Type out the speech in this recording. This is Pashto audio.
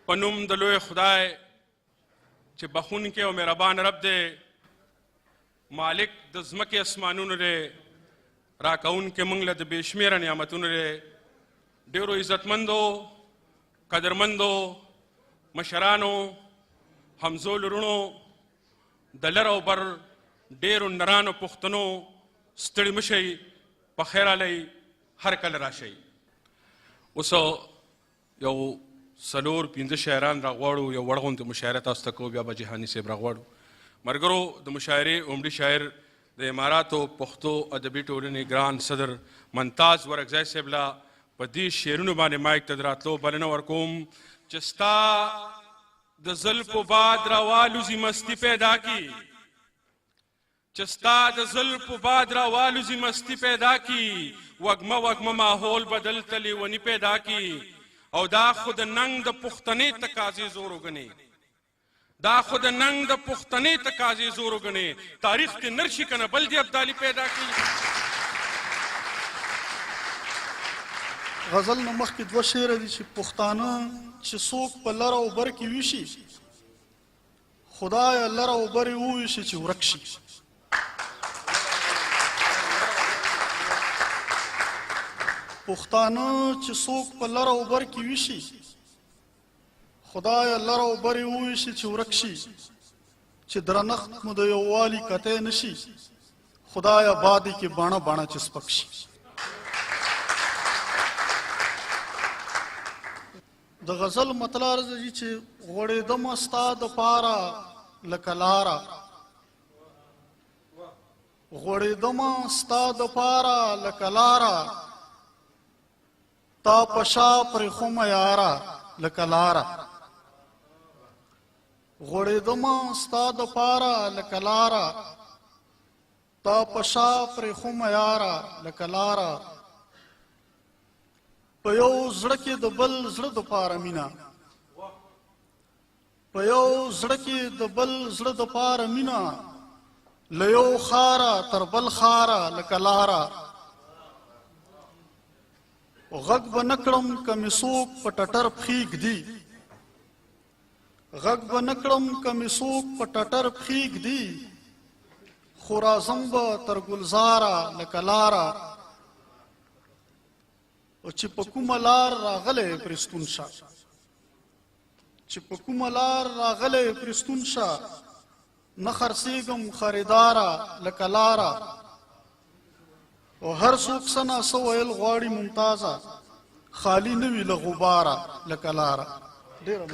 په نوم د لوی خدای چې بخونکی او مهربان رب دی، مالک د ځمکې اسمانونو دی، راکوونکی موږ له د بې شمېره نعمتونو دی. ډېرو عزتمندو، قدرمندو، مشرانو، همزو لرونو، د لر او بر ډېرو نرانو پښتنو ستړي مه شئ، په خیر علی هر کله راشئ. اوس یو څلور پنځه شاعران راغواړو، یو وړ غوندې مشاعره تاسو ته کوو، بیا به جهاني صاحب راغواړو. ملګرو، د مشاعرې عمري شاعر د اماراتو پښتو ادبي ټولنې ګران صدر ممتاز ورکزی صاحب له په دې شعرونو باندې مایک ته د راتلو بلنه ورکوم چې ستا د زلفو باد راوالوزي مستی پیدا کی، چې ستا د زلفو باد راوالوزي مستی پیدا کی، وږمه وږمه ماحول بدل تلی ونی پیدا کی. او دا خود ننګ د پښتنې تقاضې زور وګڼي، دا خود ننګ د پښتنې تقاضې زور وګڼي. تاریخ کې نرشي کنه بل دی ابدالي پیدا کی. غزل نه مخکې دوه شعره دي چې پښتانه چې څوک په لر او بر کې ویشي، خدایه لر او بر یې وویشي چې ورک شي. پښتانه چې څوک په لر او بر کې ویشي، خدایه لر او بر یې وویشي چې ورک شي. چې درنښت مو د یووالي کتی نه شي، خدایه بادې کې باڼه باڼه چې سپک شي. د غزل مطلب عرض دی چې غوړېدمه ستا دپاره لکه لاره، غوړېدمه ستا دپاره لکه لاره، تا په شا پرېښومه یاره لکه لاره. غوړېدمه ستا دپاره لکه لاره، تا په شا پرېښومه یاره لکه لاره. په یو زړه کې د بل زړه دپاره مینه، په یو زړه کې د بل زړه دپاره مینه، له یو ښاره تر بل ښاره لکه لاره. غږ به نه کړم که مې څوک په ټټر پښې ږدي، غږ به نه کړم که مې څوک په ټټر پښې ږدي، خو راځم به تر ګلزاره لکه لاره. او چې په کومه لار راغلی پرې ستون شه، چې په کومه لار راغلی پرې ستون شه، نه خرڅېږم خریداره لکه لاره. او هر څوک څه ناڅه ویل غواړي ممتازه، خالي نه وي له غباره لکه لاره. ډېره